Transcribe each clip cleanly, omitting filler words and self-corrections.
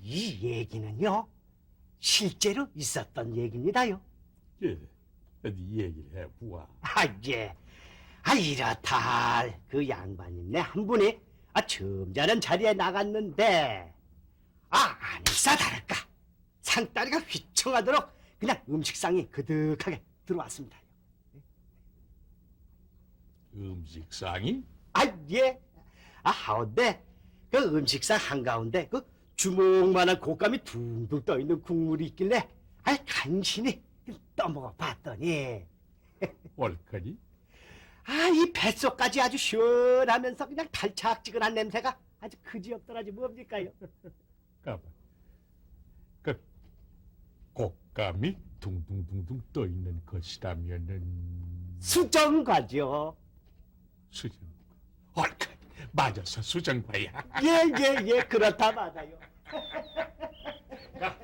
이 얘기는요, 실제로 있었던 얘기입니다요. 예, 어디 얘기를 해보아. 예. 이렇다 할 그 양반님네 한 분이 점잖은 자리에 나갔는데, 아니사 다를까 상다리가 휘청하도록 그냥 음식상이 그득하게 들어왔습니다. 음식상이? 예. 하운데 그 음식상 한가운데 그 주먹만한 곶감이 둥둥 떠있는 국물이 있길래 간신히 떠먹어 봤더니 옳거니? 이 뱃속까지 아주 시원하면서 그냥 달짝지근한 냄새가 아주 그지없더라지 뭡니까요? 가만. 그 곶감이 둥둥둥둥 떠있는 것이라면은 수정과죠. 수정과. 옳거니. 맞았어, 수정과야. 예, 그렇다 맞아요.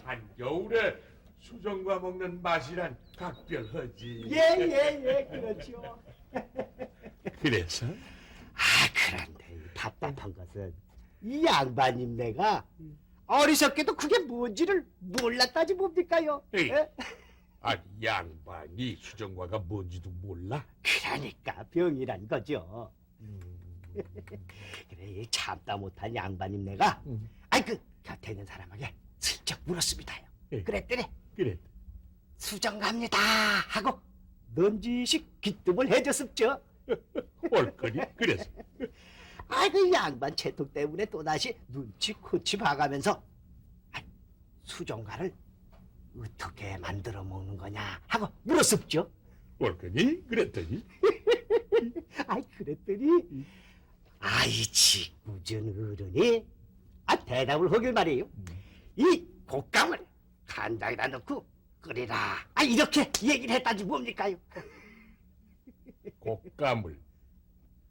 한겨울에 수정과 먹는 맛이란 각별하지. 예, 그렇죠. 그래서? 그런데 이 답답한 것은 이 양반님네가 어리석게도 그게 뭔지를 몰랐다지 뭡니까요? 에이. 예? 아니, 양반이 수정과가 뭔지도 몰라? 그러니까 병이란 거죠. 그래, 이 참다 못한 양반님네가 그 곁에 있는 사람에게 슬쩍 물었습니다요. 예. 그랬더니 그래. 수정 갑니다 하고 넌지식 기뜸을 해줬었죠. 옳거니? 그래서? 그 양반 채통 때문에 또다시 눈치 코치 봐가면서 수정가를 어떻게 만들어 먹는 거냐 하고 물었었죠. 옳거니? 그랬더니? 그랬더니 이 짓궂은 어른이 대답을 하길 말이에요. 이 곶감을 간장에다 넣고 끓이라 이렇게 얘기를 했다지 뭡니까요? 곶감을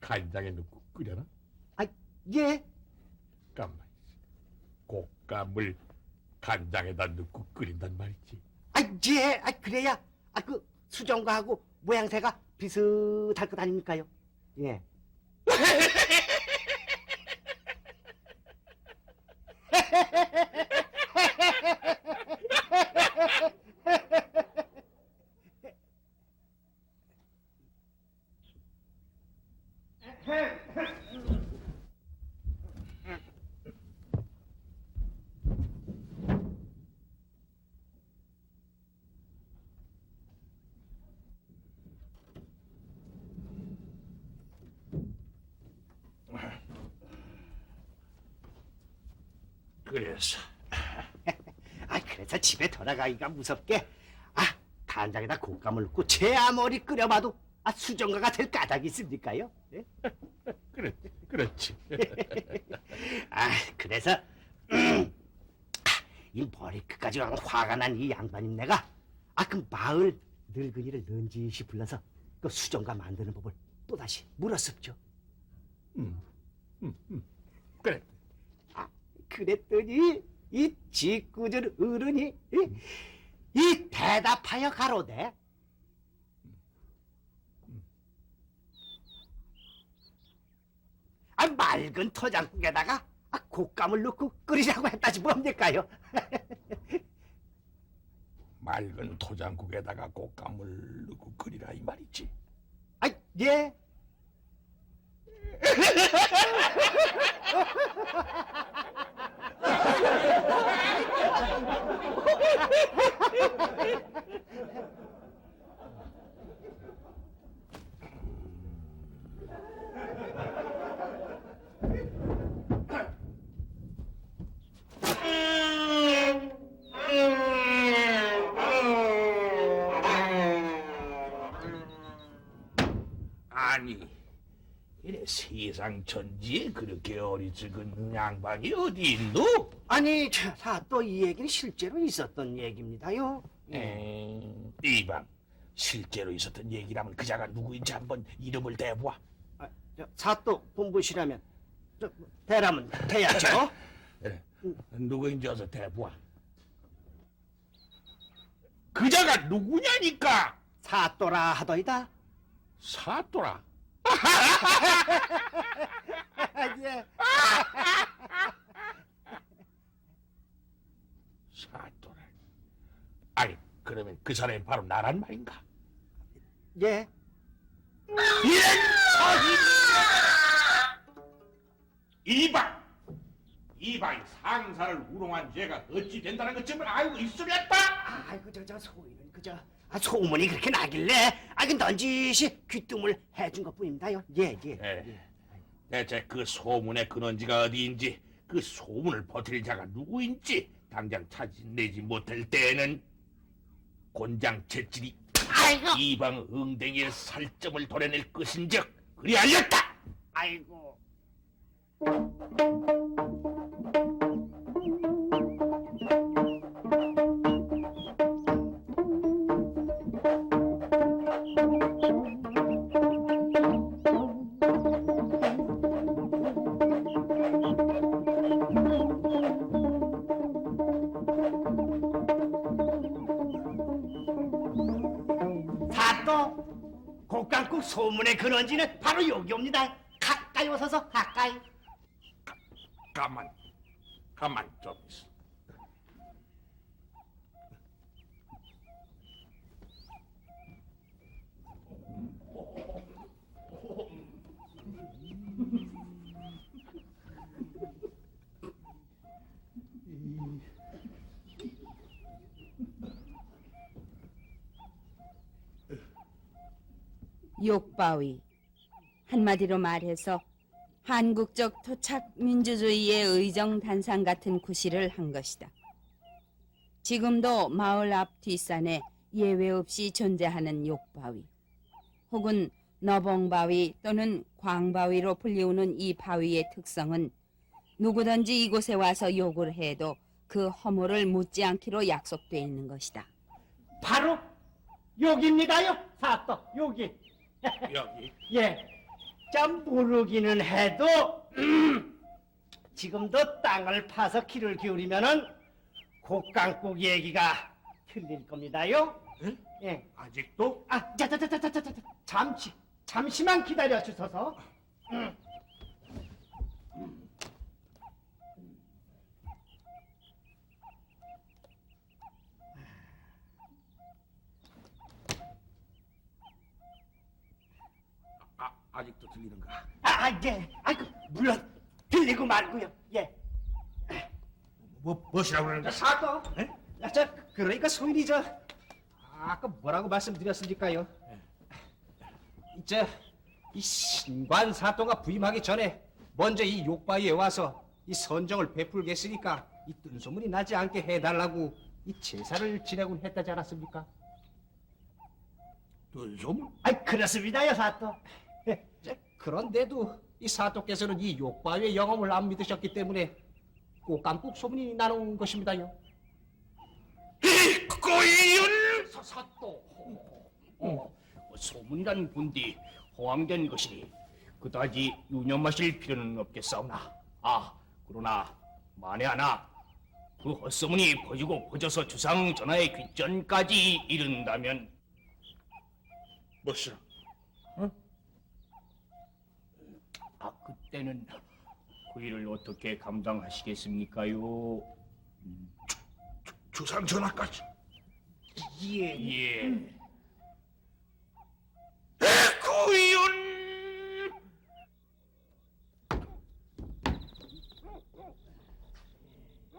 간장에 넣고 끓여라? 예. 잠깐만. 곶감을 간장에다 넣고 끓인단 말이지. 예. 그래야 그 수정과하고 모양새가 비슷할 것 아닙니까요? 예. 그래서? 그래서 집에 돌아가기가 무섭게 간장에다 곶감을 넣고 제 아무리 끓여봐도 수정과가 될 까닭이 있습니까요? 예? 그렇지. 그래서 이 머리끝까지 화가 난 이 양반님네가 그 마을 늙은이를 넌지시 불러서 그 수정과 만드는 법을 또다시 물었었죠. 그래. 그랬더니 이 짓궂은 어른이 이 대답하여 가로되 맑은 토장국에다가 곶감을 넣고 끓이라고 했다지 뭡니까요? 맑은 토장국에다가 곶감을 넣고 끓이라 이 말이지. 예. 아니, 이래 세상 천지에 그렇게 어리석은 양반이 어디 있노? 또 이 얘기는 실제로 있었던 얘기입니다요. 이방 실제로 있었던 얘기라면 그자가 누구인지 한번 이름을 대보아. 사또 본부시라면 대라면 돼야죠. 그래, 누구인지 어서 대보아. 그자가 누구냐니까? 사또라 하더이다. 사또라. 예. 그 사람이 바로 나란 말인가? 예. 이런 서희! 이방이 상사를 우롱한 죄가 어찌 된다는 것쯤을 알고 있으렸다. 아이고 저 소인은 그저 소문이 그렇게 나길래 그 넌지시 귀뜸을 해준 것뿐입니다요. 예. 대체 그 소문의 근원지가 어디인지, 그 소문을 버틸 자가 누구인지 당장 찾아내지 못할 때에는 곤장 채질이 이방 응댕이의 살점을 도려낼 것인즉 그리 알렸다. 아이고. 사또 곡간국 소문의 근원지는 바로 여기 옵니다. 가까이 오셔서 가까이. 가만 좀 있어. 욕바위, 한마디로 말해서 한국적 토착 민주주의의 의정 단상 같은 구실을 한 것이다. 지금도 마을 앞 뒷산에 예외 없이 존재하는 욕바위, 혹은 너봉바위 또는 광바위로 불리우는 이 바위의 특성은 누구든지 이곳에 와서 욕을 해도 그 허물을 묻지 않기로 약속돼 있는 것이다. 바로 여기입니다요. 사또 여기. 여기 예. 참 모르기는 해도 지금도 땅을 파서 길을 기울이면은 곡간국 얘기가 틀릴 겁니다요. 응? 예. 아직도? 자자자자자자자 잠시만 기다려 주소서. 아직도 들리는가? 예. 물론 들리고 말고요. 예. 무엇이라고 그러는가? 사또? 에? 그러니까 소인이 아까 뭐라고 말씀드렸습니까요? 이 신관 사또가 부임하기 전에 먼저 이 욕바위에 와서 이 선정을 베풀겠으니까 이 뜬소문이 나지 않게 해달라고 이 제사를 지내곤 했다지 않았습니까? 뜬소문? 그렇습니다요, 사또. 그런데도 이 사또께서는 이 욕바위의 영험을 안 믿으셨기 때문에 꽃감국 소문이 나는 것입니다요. 꼬이윤! 사또 소문이란 본디 허황된 것이니 그다지 유념하실 필요는 없겠사오나 그러나 만에 하나 그 헛소문이 퍼지고 퍼져서 주상 전하의 귓전까지 이른다면 무엇이라? 그때는 그 일을 어떻게 감당하시겠습니까요? 주상 전하까지. 예. 꼬이윤!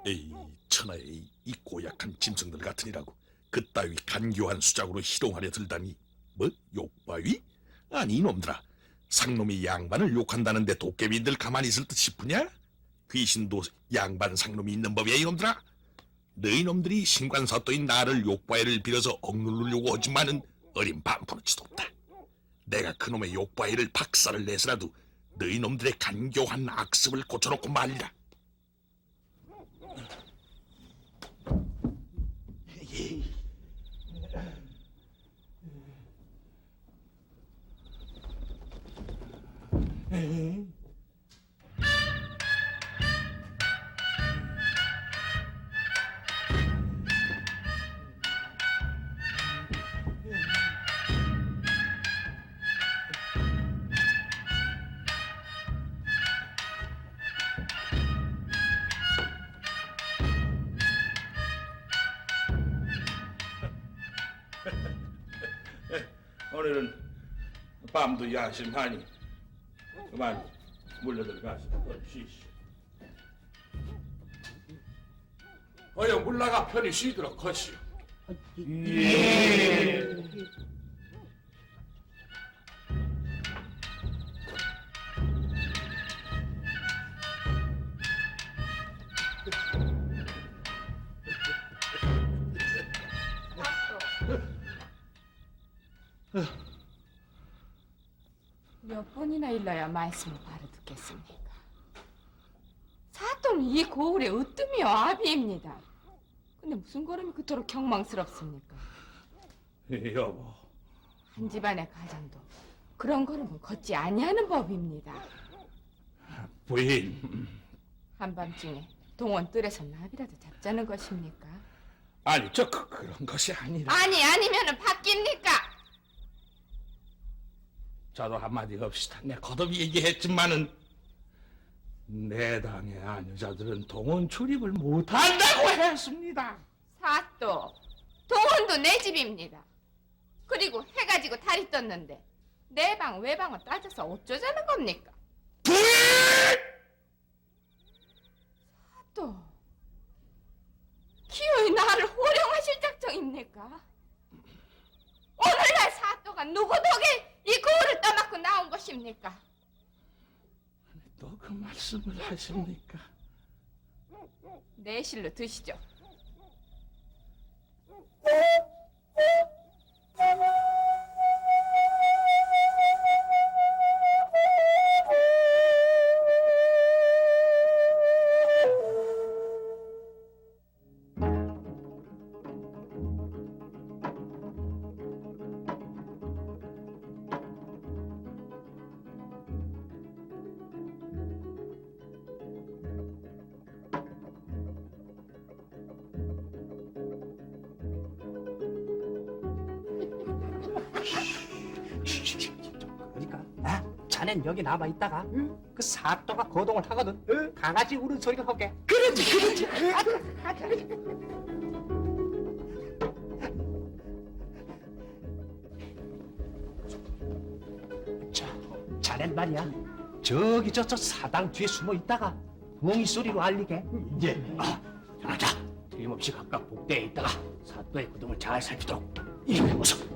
에이, 천하의 이 고약한 짐승들 같으니라고 그따위 간교한 수작으로 희롱하려 들다니. 뭐? 욕바위? 아니 이놈들아, 상놈이 양반을 욕한다는데 도깨비들 가만히 있을 듯 싶으냐? 귀신도 양반 상놈이 있는 법이야 이놈들아. 너희 놈들이 신관사또인 나를 욕바위를 빌어서 억누르려고 하지만은 어린 반푼어치도 없다. 내가 그놈의 욕바위를 박살을 내서라도 너희 놈들의 간교한 악습을 고쳐놓고 말리라. 오늘은 밤도 야심하니 그만 물러들어가서 쉬시오. 어여 물러가 편히 쉬도록 하시오. 몇 번이나 일러야 말씀을 바로 듣겠습니까? 사또는 이 고을의 으뜸이요 아비입니다. 근데 무슨 걸음이 그토록 경망스럽습니까? 여보, 한 집안의 가장도 그런 걸음은 걷지 아니하는 법입니다. 부인. 한밤중에 동원 뜰에서 나비라도 잡자는 것입니까? 아니 그런 것이 아니라. 아니면은 바뀝니까? 저도 한마디 합시다. 내 거듭 얘기했지만은 내 당의 아녀자들은 동원 출입을 못한다고 했습니다. 사또 동원도 내 집입니다. 그리고 해가지고 달이 떴는데 내 방 외방을 따져서 어쩌자는 겁니까? 부인! 사또 기어이 나를 호령하실 작정입니까? 오늘날 사또가 누구 덕에 이 고을을 떠맡고 나온 것입니까? 또 그 말씀을 하십니까? 내실로 드시죠. 그러니까 자넨 여기 남아 있다가 그 사또가 거동을 하거든. 강아지 우는 소리가 나게. 그렇지. 자넨 말이야. 저기 저 사당 뒤에 숨어 있다가 부엉이 소리로 알리게. 이제 자자 틀림없이 각각 복대에 있다가 사또의 거동을 잘 살피도록. 이 어서.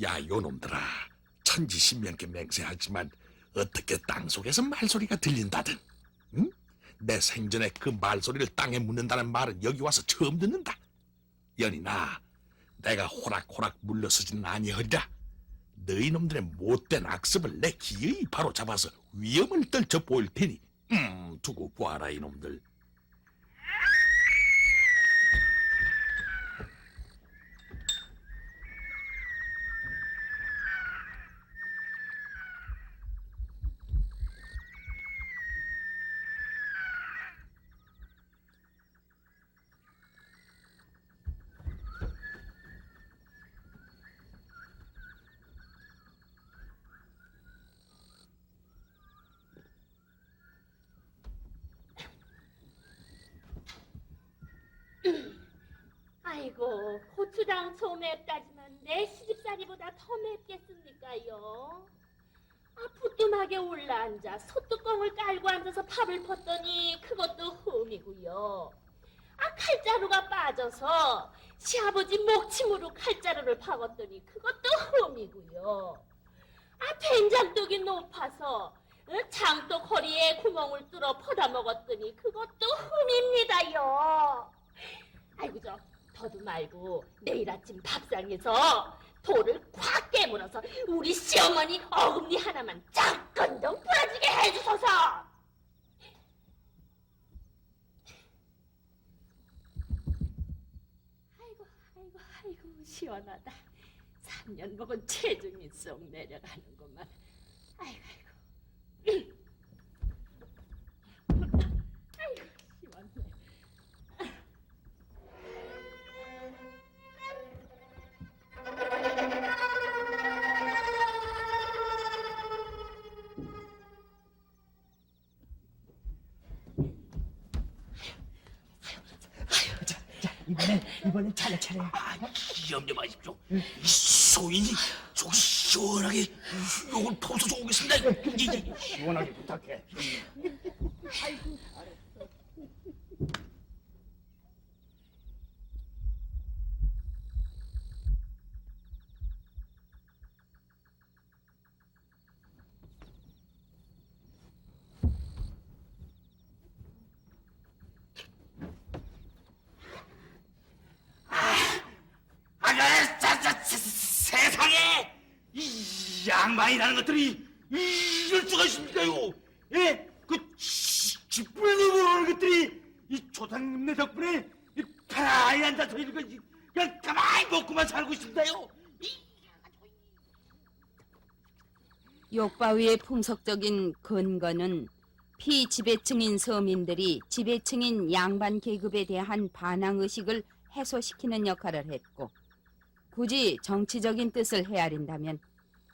야, 요놈들아. 천지신명께 맹세하지만 어떻게 땅속에서 말소리가 들린다든. 응? 내 생전에 그 말소리를 땅에 묻는다는 말은 여기 와서 처음 듣는다. 연이나 내가 호락호락 물러서지는 아니하리라. 너희 놈들의 못된 악습을 내 기어이 바로 잡아서 위험을 떨쳐 보일 테니 두고 보아라 이놈들. 아이고, 고추장 소 맵다지만 내 시집살이보다 더 맵겠습니까요? 부뚜막에 올라앉아 소뚜껑을 깔고 앉아서 밥을 펐더니 그것도 흠이고요. 칼자루가 빠져서 시아버지 목침으로 칼자루를 박았더니 그것도 흠이고요. 된장떡이 높아서 장떡 허리에 구멍을 뚫어 퍼다 먹었더니 그것도 흠입니다요. 아이고, 더도 말고 내일 아침 밥상에서 돌을 콱 깨물어서 우리 시어머니 어금니 하나만 짝건동 부러지게 해주소서. 아이고 시원하다. 3년 먹은 체중이 쏙 내려가는구만. 아이고 시원해. 이번엔 차례차례. 염려 마십시오. 이 소인이 속 시원하게 요걸 퍼서 오겠습니다. 시원하게 부탁해. 세상에 이 양반이라는 것들이 이럴 수가 있습니까요? 예? 그 쥐뿔로 보는 것들이 이 조상님네 덕분에 편안히 앉아서 이렇게 그냥 가만히 먹고만 살고 있습니다요. 욕바위의 풍속적인 근거는 피지배층인 서민들이 지배층인 양반 계급에 대한 반항의식을 해소시키는 역할을 했고, 굳이 정치적인 뜻을 헤아린다면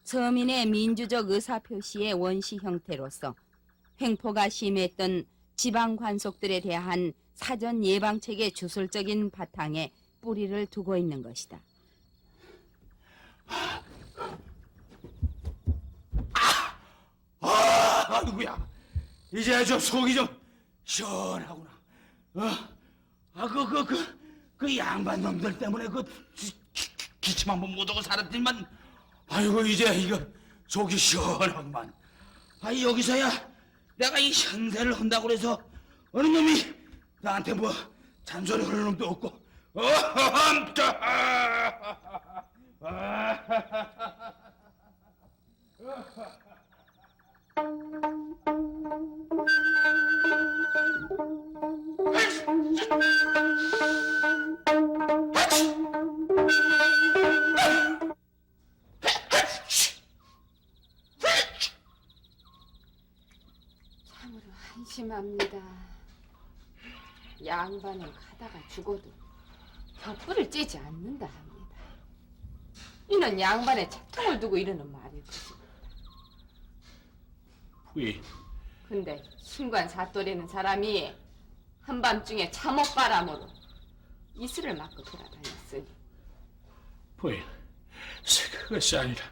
서민의 민주적 의사표시의 원시 형태로서 횡포가 심했던 지방 관속들에 대한 사전 예방책의 주술적인 바탕에 뿌리를 두고 있는 것이다. 아이고야, 이제 좀 속이 좀 시원하구나. 그 양반 놈들 때문에 기침 한번 못하고 살았지만, 아이고 이제 이거 속이 시원하구만. 여기서야 내가 이 현세를 한다고 그래서 어느 놈이 나한테 뭐 잔소리 하는 놈도 없고. 참으로 한심합니다. 양반은 가다가 죽어도 벽불을 쬐지 않는다 합니다. 이는 양반의 채통을 두고 이러는 말일 것입니다. 부인, 근데 신관 사또라는 사람이 한밤중에 잠옷바람으로 이슬을 맞고 돌아다녔으니 부인, 그것이 아니라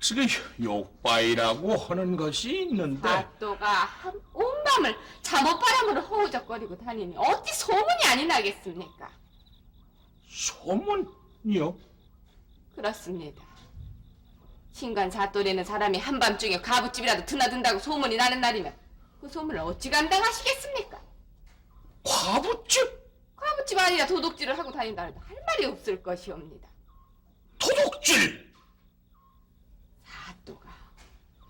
그 욕바이라고 하는 것이 있는데 사또가 온 밤을 잠옷바람으로 허우적거리고 다니니 어찌 소문이 아니 나겠습니까? 소문이요? 그렇습니다. 신관 사또라는 사람이 한밤중에 가부집이라도 드나든다고 소문이 나는 날이면 그 소문을 어찌 감당하시겠습니까? 과부집? 가부집 아니라 도둑질을 하고 다닌다 해도 할 말이 없을 것이옵니다. 도둑질? 사또가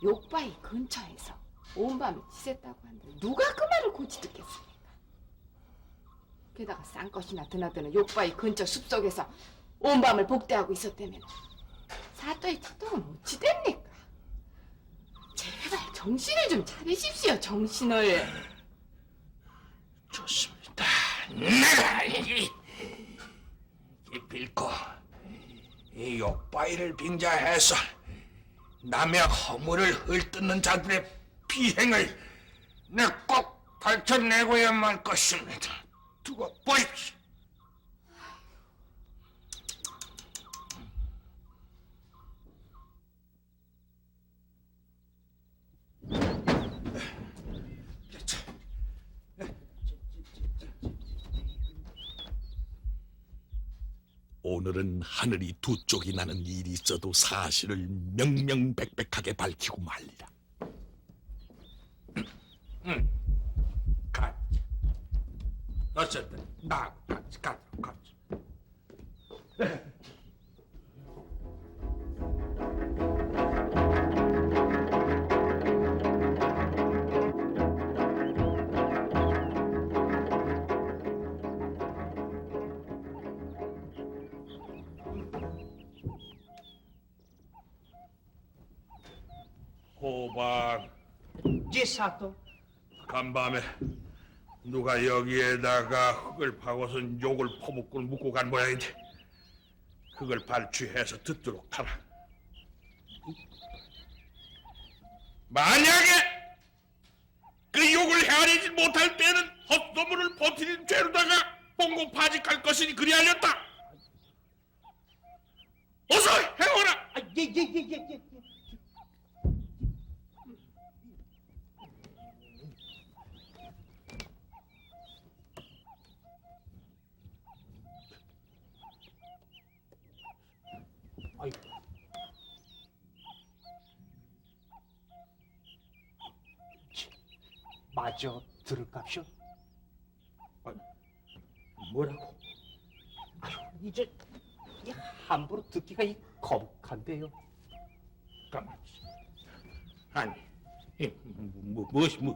욕바위 근처에서 온 밤을 지샜다고 한들 누가 그 말을 고치 듣겠습니까? 게다가 쌍것이나 드나드는 욕바위 근처 숲속에서 온 밤을 복대하고 있었다면 사또의 특동은 어찌 됩니까? 제발 정신을 좀 차리십시오, 정신을. 좋습니다. 내가 기필코 이 욕바위를 빙자해서 남의 허물을 헐뜯는 자들의 비행을 내가 꼭 밝혀내고야만 할 것입니다. 두고 보십시오. 오늘은 하늘이 두 쪽이 나는 일이 있어도 사실을 명명백백하게 밝히고 말리라. 가. 어쨌든 나 가. 호박 예, 사또. 간밤에 누가 여기에다가 흙을 파고선 욕을 퍼붓고 묻고 간 모양인데 그걸 발취해서 듣도록 하라. 만약에 그 욕을 헤아리지 못할 때는 헛소문을 퍼뜨린 죄로다가 봉고 파직할 것이니 그리하였다. 어서 해오라. 예. 아이고. 마저 들을까쇼? 뭐라고? 아유, 이제 이 함부로 듣기가 이 거북한데요. 가만. 아니,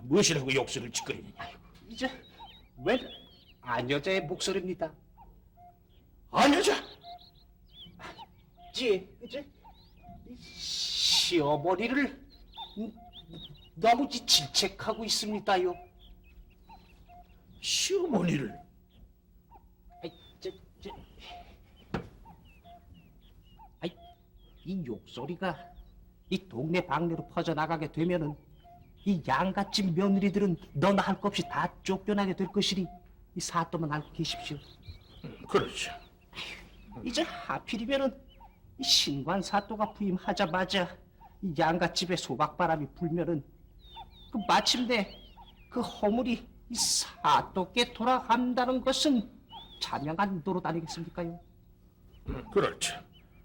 무엇이라고 욕설을 짓거리느냐? 이제 웬 아녀자의 목소리입니다. 아녀자? 예, 이제 시어머니를 너무 질책하고 있습니다요. 시어머니를? 아이, 아이, 이 욕소리가 이 동네 방네로 퍼져나가게 되면은 이 양갓집 며느리들은 너나 할 것 없이 다 쫓겨나게 될 것이니 이 사또만 알고 계십시오. 그렇죠. 이제 하필이면은 이 신관 사또가 부임하자마자 이 양갓집에 소박바람이 불면은 그 마침내 그 허물이 이 사또께 돌아간다는 것은 자명한 노릇 아니겠습니까요? 그렇죠.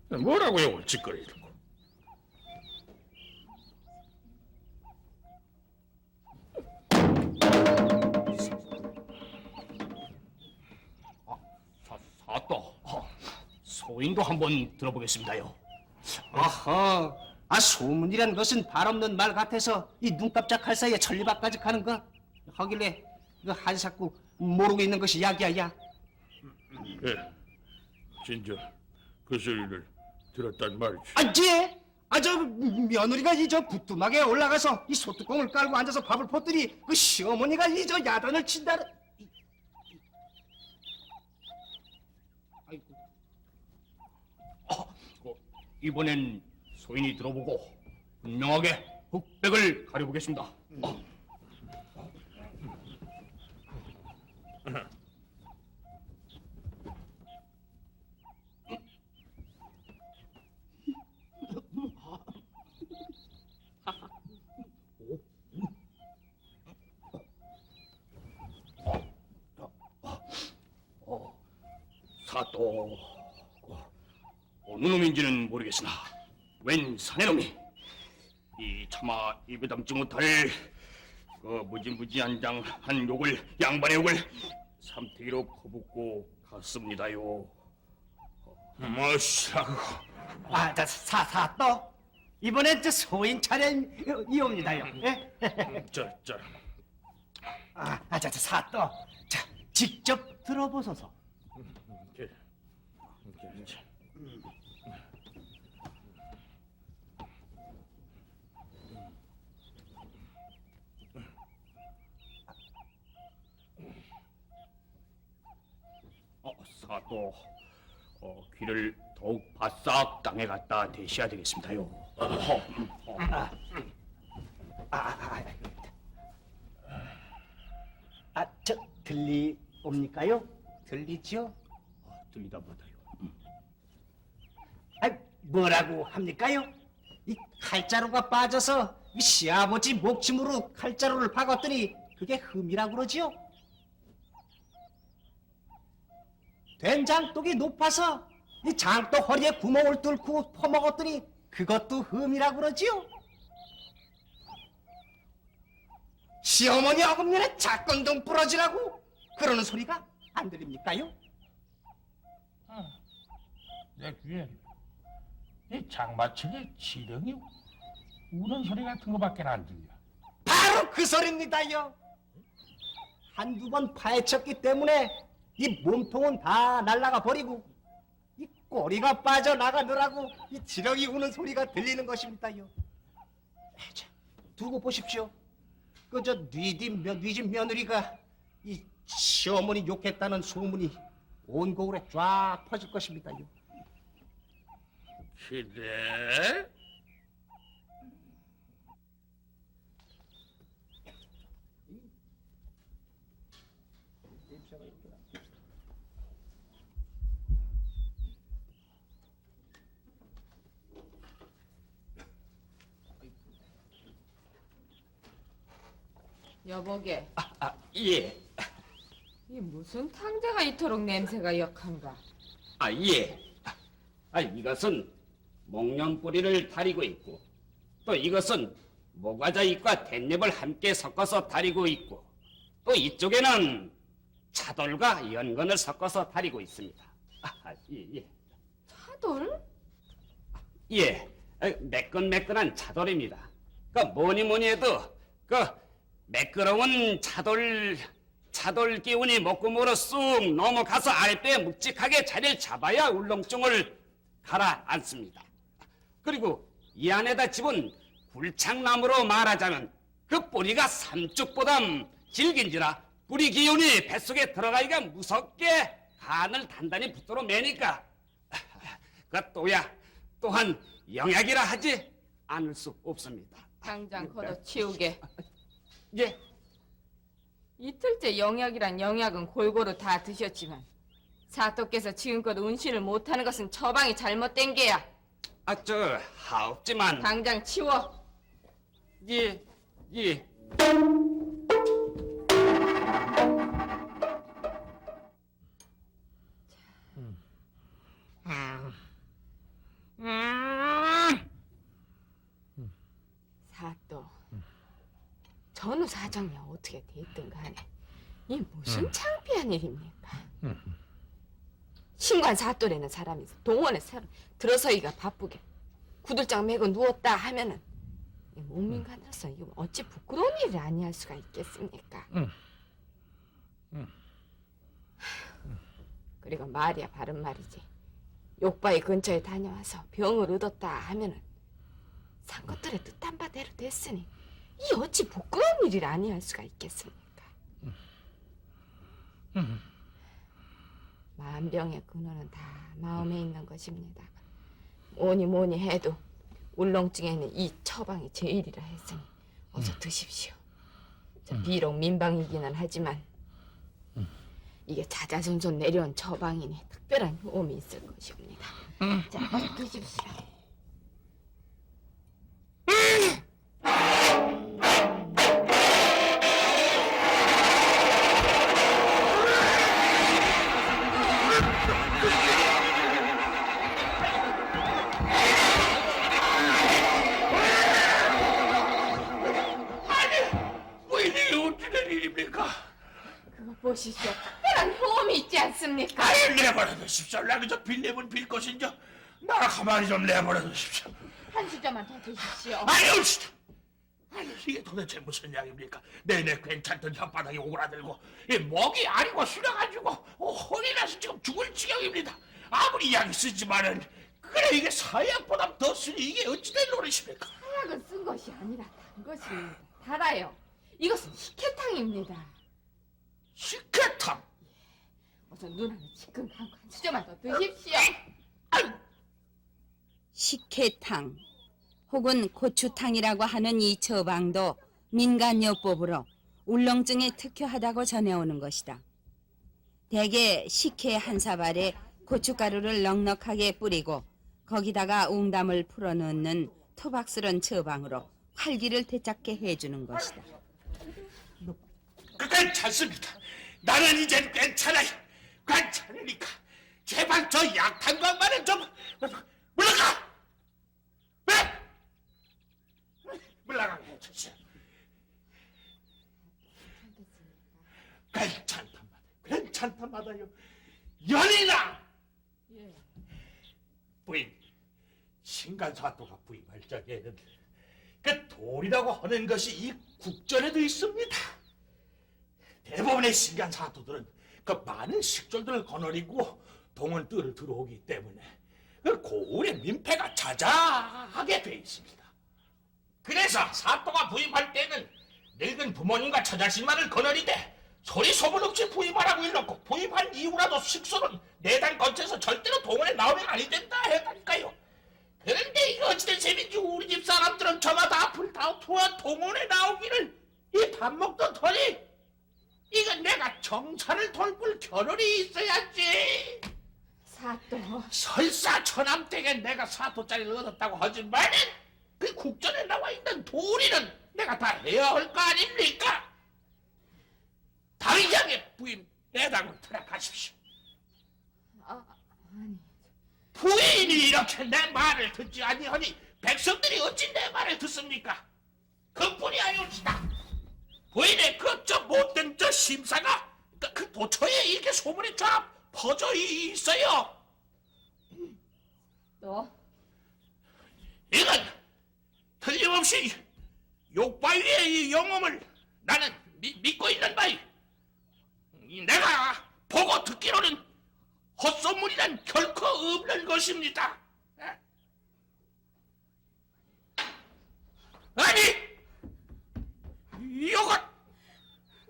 뭐라고 욕을 짓거리고. 사또, 소인도 한번 들어보겠습니다요. 아하, 소문이란 것은 발없는 말 같아서 이 눈 깜짝할 사이에 천리박까지 가는 거 하길래 그 한사구 모르고 있는 것이 약이야. 예, 진짜 그 소리를 들었단 말이지. 예. 저 며느리가 이 저 부뚜막에 올라가서 이 소뚜껑을 깔고 앉아서 밥을 퍼뜨리 그 시어머니가 이 저 야단을 친다는. 아이고. 이번엔 소인이 들어보고 분명하게 흑백을 가려보겠습니다. 사또, 어느 놈인지는 모르겠으나 웬 사내놈이 이 차마 입에 담지 못할 그 무지무지한 욕을 양반의 욕을 삼태기로 퍼붓고 갔습니다요. 뭐시라고? 저 사또 이번엔 저 소인 차례이옵니다요. 예? 저 저 사또 자 직접 들어보소서. 사또 귀를 더욱 바싹 땅에 갖다 대셔야 되겠습니다요. 저 들리옵니까요? 들리죠? 들리다 보다요. 뭐라고 합니까요? 이 칼자루가 빠져서 이 시아버지 목침으로 칼자루를 박았더니 그게 흠이라고 그러지요? 된장독이 높아서 이 장독 허리에 구멍을 뚫고 퍼먹었더니 그것도 흠이라고 그러지요? 시어머니 어금니에 작건동 부러지라고 그러는 소리가 안 들립니까요? 내 귀엔 이 장마철에 지렁이 우는 소리 같은 거밖에 안 들려. 바로 그 소리입니다요. 한두 번 파헤쳤기 때문에 이 몸통은 다 날아가 버리고 이 꼬리가 빠져나가느라고 이 지렁이 우는 소리가 들리는 것입니다요. 자, 두고 보십시오. 그저 뉘집 며느리가 이 시어머니 욕했다는 소문이 온 고을에 쫙 퍼질 것입니다요. 그래? 여보게, 예. 이 무슨 탕자가 이토록 냄새가 역한가? 예. 이것은 목련뿌리를 다리고 있고 또 이것은 모과자 잎과 댄잎을 함께 섞어서 다리고 있고 또 이쪽에는 차돌과 연근을 섞어서 다리고 있습니다. 예. 차돌? 예. 매끈매끈한 차돌입니다. 그 뭐니 해도 그 매끄러운 차돌 기운이 목구멍으로 쑥 넘어가서 아랫배에 묵직하게 자리를 잡아야 울렁증을 가라앉습니다. 그리고 이 안에다 집은 굴창나무로 말하자면 그 뿌리가 삼쪽보다 질긴지라 뿌리 기운이 뱃속에 들어가기가 무섭게 간을 단단히 붙들어 매니까 그 또한 영약이라 하지 않을 수 없습니다. 당장 걷어치우게. 예. 이틀째 영약이란 영약은 골고루 다 드셨지만 사또께서 지금껏 운신을 못하는 것은 처방이 잘못된 게야. 하옵지만 당장 치워. 예. 사또, 전후 사정이 어떻게 됐든 간에 이 무슨 창피한 일입니까? 신관 사또라는 사람이 동원에 들어서기가 바쁘게 구들장 메고 누웠다 하면은 이 몸민간으로서 이거 어찌 부끄러운 일이 아니할 수가 있겠습니까? 그리고 말이야 바른 말이지. 욕바위 근처에 다녀와서 병을 얻었다 하면은 산 것들의 뜻한 바대로 됐으니 이 어찌 부끄러운 일이 아니할 수가 있겠습니까? 만병의 근원은 다 마음에 있는 것입니다. 뭐니 해도 울렁증에는 이 처방이 제일이라 했으니 어서 드십시오. 비록 민방이기는 하지만 이게 자자손손 내려온 처방이니 특별한 효험이 있을 것입니다. 자, 어서 드십시오. 보십시오. 특별한 효험이 있지 않습니까? 아이 내버려 두십시오. 나 그저 빌내면 빌 것인지 나 가만히 좀 내버려 두십시오. 한 수저만 더 드십시오. 아유 진짜. 아니 이게 도대체 무슨 약입니까? 내내 괜찮던 혓바닥이 오그라들고 이 목이 아리고 쉬려가지고 혼이 나서 지금 죽을 지경입니다. 아무리 약이 쓰지만은 그래 이게 사약보다 더 쓰니 이게 어찌된 노릇입니까? 사약은 쓴 것이 아니라 단 것입니다. 달아요. 이것은 식혜탕입니다. 식혜탕. 어서 눈 하나 지금 감고 한 수저만 더 드십시오. 아유 식혜탕 혹은 고추탕이라고 하는 이 처방도 민간요법으로 울렁증에 특효하다고 전해오는 것이다. 대개 식혜 한 사발에 고춧가루를 넉넉하게 뿌리고 거기다가 웅담을 풀어넣는 토박스런 처방으로 활기를 되찾게 해주는 것이다. 괜찮습니다. 나는 이젠 괜찮아요. 괜찮으니까 제발 저 약탄광만은 좀 물러가. 왜? 물러가게 해주세요. 괜찮단 말이요. 연이나 부인 신간사또가 부임할 적에는 그 돌이라고 하는 것이 이 국전에도 있습니다. 대부분의 신간사또들은 그 많은 식졸들을 거느리고 동원 뜰을 들어오기 때문에 그 고을의 민폐가 자자하게 돼 있습니다. 그래서 사또가 부임할 때는 늙은 부모님과 처자식만을 거느리되 소리 소문 없이 부임하라고 일렀고 부임한 이후라도 식소는 내당 근처에서 절대로 동원에 나오면 아니 된다 했다니까요. 그런데 이거 어찌된 셈인지 우리 집 사람들은 저마다 앞을 다투어 동원에 나오기를 이 밥 먹던 터니 이건 내가 정산을 돌볼 겨를이 있어야지. 사또. 설사 처남댁에 내가 사또짜리를 얻었다고 하지만은 그 국전에 나와 있는 도리는 내가 다 해야 할 거 아닙니까? 당장에 부인 내당으로 들어가십시오. 아니. 부인이 이렇게 내 말을 듣지 아니하니 백성들이 어찌 내 말을 듣습니까? 그뿐이 아니옵시다. 부인의 그 저 못된 저 심사가 그 도처에 이렇게 소문이 쫙 퍼져 있어요. 또? 이건 틀림없이 욕바위의 이 영험을 나는 믿고 있는 바이. 내가 보고 듣기로는 헛소문이란 결코 없는 것입니다. 아니, 이것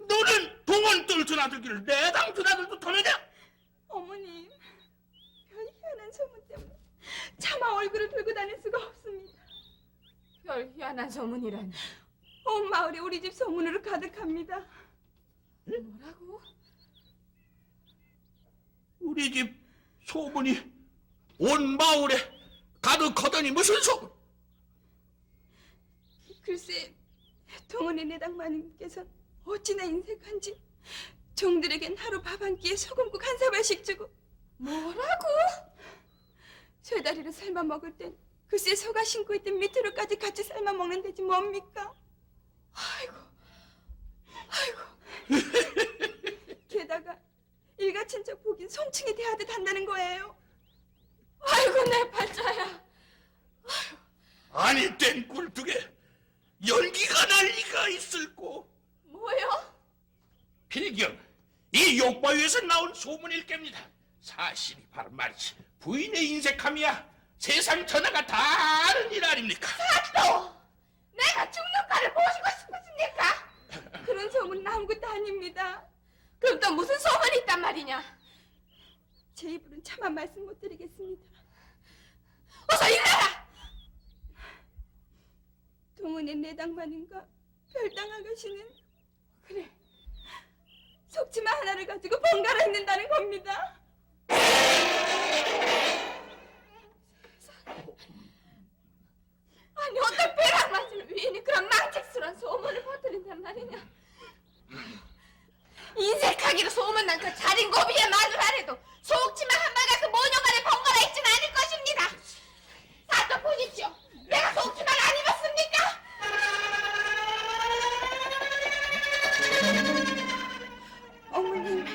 너는 동원들 드나들기를 내당 드나들도 터느냐? 어머님, 별 희한한 소문 때문에 차마 얼굴을 들고 다닐 수가 없습니다. 별 희한한 소문이라니. 온 마을이 우리 집 소문으로 가득합니다. 뭐라고? 우리 집 소문이 온 마을에 가득하다니 무슨 소문? 글쎄, 동원의 내당 마님께서 어찌나 인색한지 종들에겐 하루 밥 한 끼에 소금국 한 사발씩 주고 뭐라고? 쇠다리를 삶아 먹을 땐 글쎄 소가 신고 있던 밑으로까지 같이 삶아 먹는 데지 뭡니까? 아이고. 게다가 일가친척 보긴 송충이 대하듯 한다는 거예요. 아이고 내 팔자야. 아니 된 굴뚝에 연기가 날 리가 있을꼬. 뭐요? 필경, 이 욕바위에서 나온 소문일 겁니다. 사실이 바로 말이지 부인의 인색함이야 세상 전화가 다른 일 아닙니까? 사또! 내가 죽는 꼴을 보시고 싶으십니까? 그런 소문은 아무것도 아닙니다. 그럼 또 무슨 소문이 있단 말이냐? 제 입으로는 차마 말씀 못 드리겠습니다. 어서 일어나라! 동은의 내당마님과 별당 아가씨는 그래. 속치마 하나를 가지고 번갈아 있는다는 겁니다. 아니 어떤 벼락 맞을 위인이 그런 망측스러운 소문을 퍼뜨린단 말이냐? 인색하기로 소문난 그 자린 고비의 마누라래도 속치마 한 발 가서 모녀간에 번갈아 있진 않을 것입니다. 사또 보십시오. 내가 속치마를 안 입었습니까? 어머님,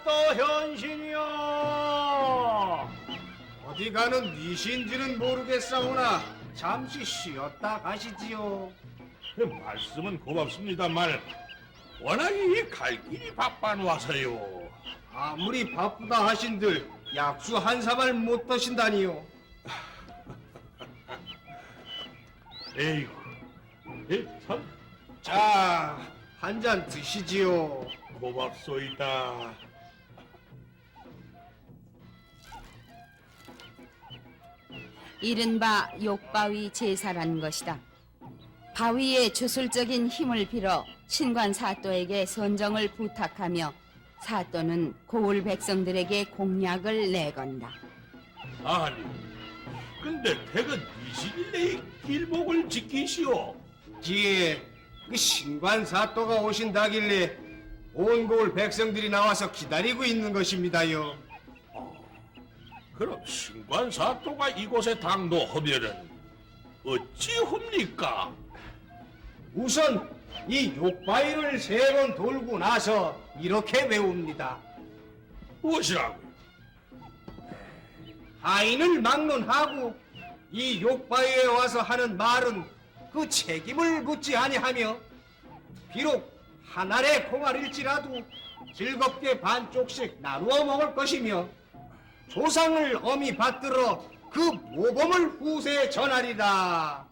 사또 현신이요. 어디 가는 니신지는 모르겠사오나 잠시 쉬었다 가시지요. 말씀은 고맙습니다만 워낙에 갈 길이 바빠놓아서요. 아무리 바쁘다 하신들 약수 한 사발 못 드신다니요. 에이구, 참 자, 한 잔 드시지요. 고맙소이다. 이른바 욕바위 제사라는 것이다. 바위의 주술적인 힘을 빌어 신관 사또에게 선정을 부탁하며 사또는 고을 백성들에게 공약을 내건다. 아니, 근데 대건 이시길래 길목을 지키시오. 뒤에 그 신관 사또가 오신다길래 온 고을 백성들이 나와서 기다리고 있는 것입니다요. 그럼 신관사또가 이곳에 당도하면은 어찌합니까? 우선 이 욕바위를 3번 돌고 나서 이렇게 외웁니다. 무엇이라고요? 하인을 막론하고 이 욕바위에 와서 하는 말은 그 책임을 묻지 아니하며 비록 한 알의 콩알일지라도 즐겁게 반쪽씩 나누어 먹을 것이며 조상을 엄히 받들어 그 모범을 후세에 전하리라.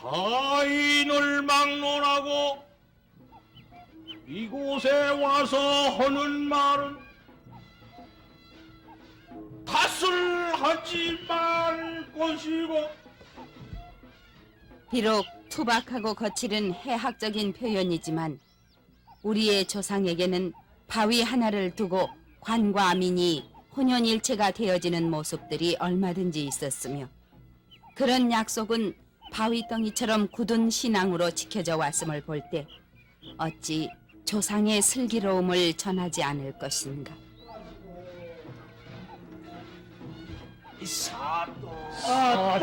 하인을 막론하고 이곳에 와서 하는 말은 탓을 하지 말 것이고. 비록 투박하고 거칠은 해학적인 표현이지만 우리의 조상에게는 바위 하나를 두고 관과 민이 혼연일체가 되어지는 모습들이 얼마든지 있었으며 그런 약속은 바위덩이처럼 굳은 신앙으로 지켜져 왔음을 볼 때 어찌 조상의 슬기로움을 전하지 않을 것인가. 이 사또 아,